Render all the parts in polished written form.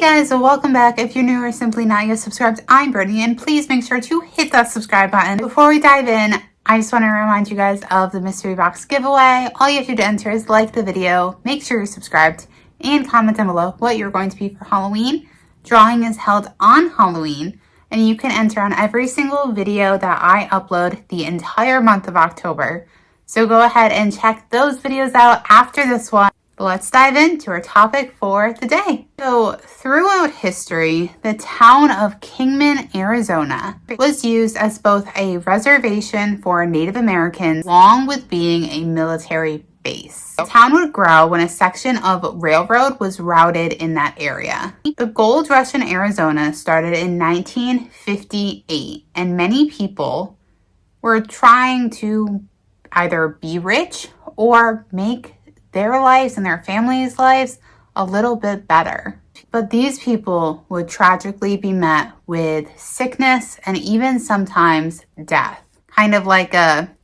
Guys, so welcome back. If you're new or simply not yet subscribed, I'm Brittany, and please make sure to hit that subscribe button. Before we dive in, I just want to remind you guys of the mystery box giveaway. All you have to do to enter is like the video, make sure you're subscribed, and comment down below what you're going to be for Halloween. Drawing is held on Halloween, and you can enter on every single video that I upload the entire month of October. So go ahead and check those videos out after this one. But let's dive into our topic for the day. So throughout history, the town of Kingman, Arizona was used as both a reservation for Native Americans along with being a military base. The town would grow when a section of railroad was routed in that area. The gold rush in Arizona started in 1958, and many people were trying to either be rich or make their lives and their families' lives a little bit better. But these people would tragically be met with sickness and even sometimes death. Kind of like a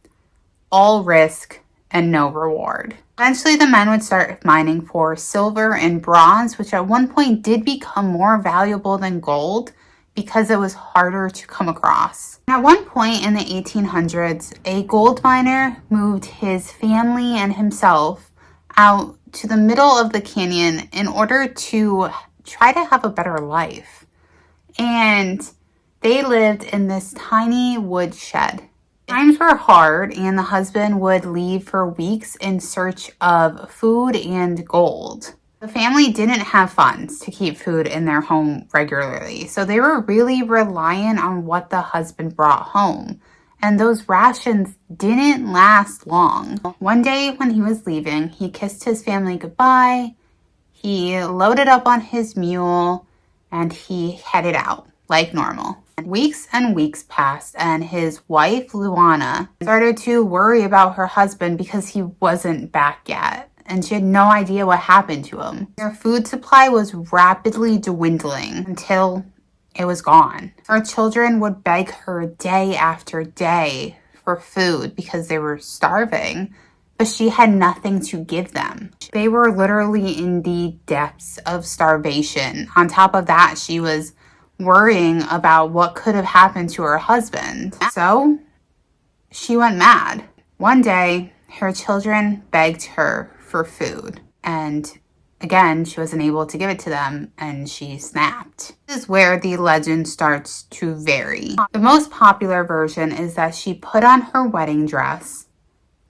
all risk and no reward. Eventually the men would start mining for silver and bronze, which at one point did become more valuable than gold because it was harder to come across. At one point in the 1800s, a gold miner moved his family and himself out to the middle of the canyon in order to try to have a better life. And they lived in this tiny wood shed. Times were hard, and the husband would leave for weeks in search of food and gold. The family didn't have funds to keep food in their home regularly, so they were really reliant on what the husband brought home. And those rations didn't last long. One day when he was leaving, he kissed his family goodbye, he loaded up on his mule, and he headed out like normal. Weeks and weeks passed, and his wife, Luana, started to worry about her husband because he wasn't back yet, and she had no idea what happened to him. Their food supply was rapidly dwindling until it was gone. Her children would beg her day after day for food because they were starving, but she had nothing to give them. They were literally in the depths of starvation. On top of that, she was worrying about what could have happened to her husband. So she went mad. One day, her children begged her for food, and again, she wasn't able to give it to them, and she snapped. This is where the legend starts to vary. The most popular version is that she put on her wedding dress,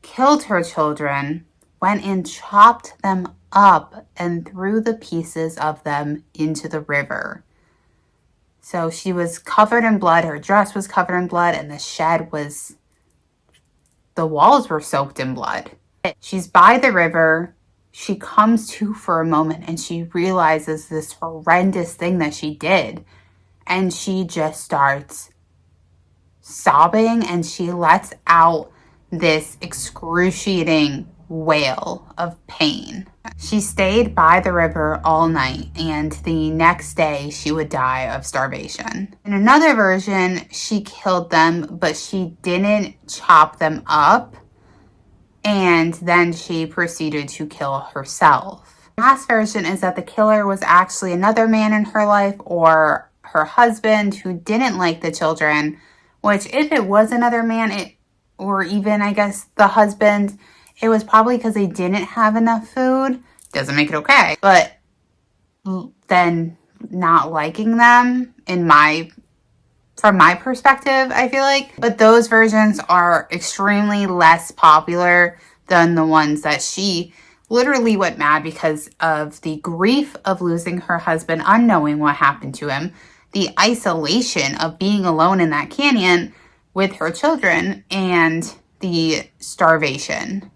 killed her children, went and chopped them up, and threw the pieces of them into the river. So she was covered in blood, her dress was covered in blood, and the walls were soaked in blood. She's by the river. She comes to for a moment and she realizes this horrendous thing that she did. And she just starts sobbing, and she lets out this excruciating wail of pain. She stayed by the river all night, and the next day she would die of starvation. In another version, she killed them, but she didn't chop them up. And then she proceeded to kill herself. The last version is that the killer was actually another man in her life, or her husband, who didn't like the children, which if it was another man, or even I guess the husband, it was probably because they didn't have enough food. Doesn't make it okay. But then not liking them from my perspective, I feel like. But those versions are extremely less popular than the ones that she literally went mad because of the grief of losing her husband, unknowing what happened to him, the isolation of being alone in that canyon with her children, and the starvation.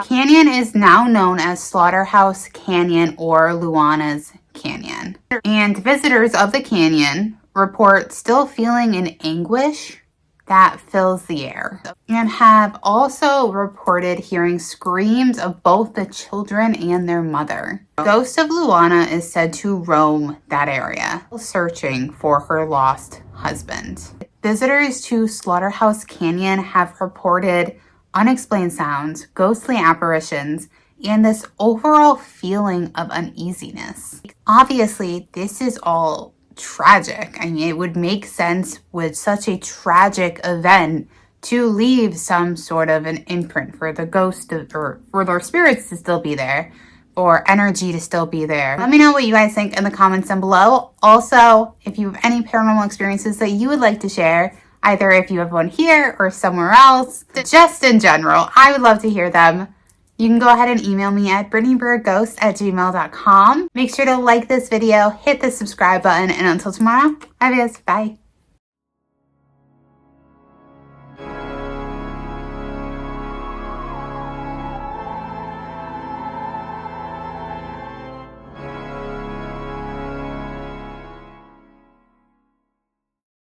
Canyon is now known as Slaughterhouse Canyon or Luana's Canyon. And visitors of the canyon report still feeling an anguish that fills the air, and have also reported hearing screams of both the children and their mother. The ghost of Luana is said to roam that area, searching for her lost husband. Visitors to Slaughterhouse Canyon have reported unexplained sounds, ghostly apparitions, and this overall feeling of uneasiness. obviously this is all tragic. I mean, it would make sense with such a tragic event to leave some sort of an imprint for the ghost or for their spirits to still be there, or energy to still be there. Let me know what you guys think in the comments down below. Also, if you have any paranormal experiences that you would like to share, either if you have one here or somewhere else, just in general, I would love to hear them. You can go ahead and email me at brittanybriereghost@gmail.com. Make sure to like this video, hit the subscribe button, and until tomorrow, I guess, bye.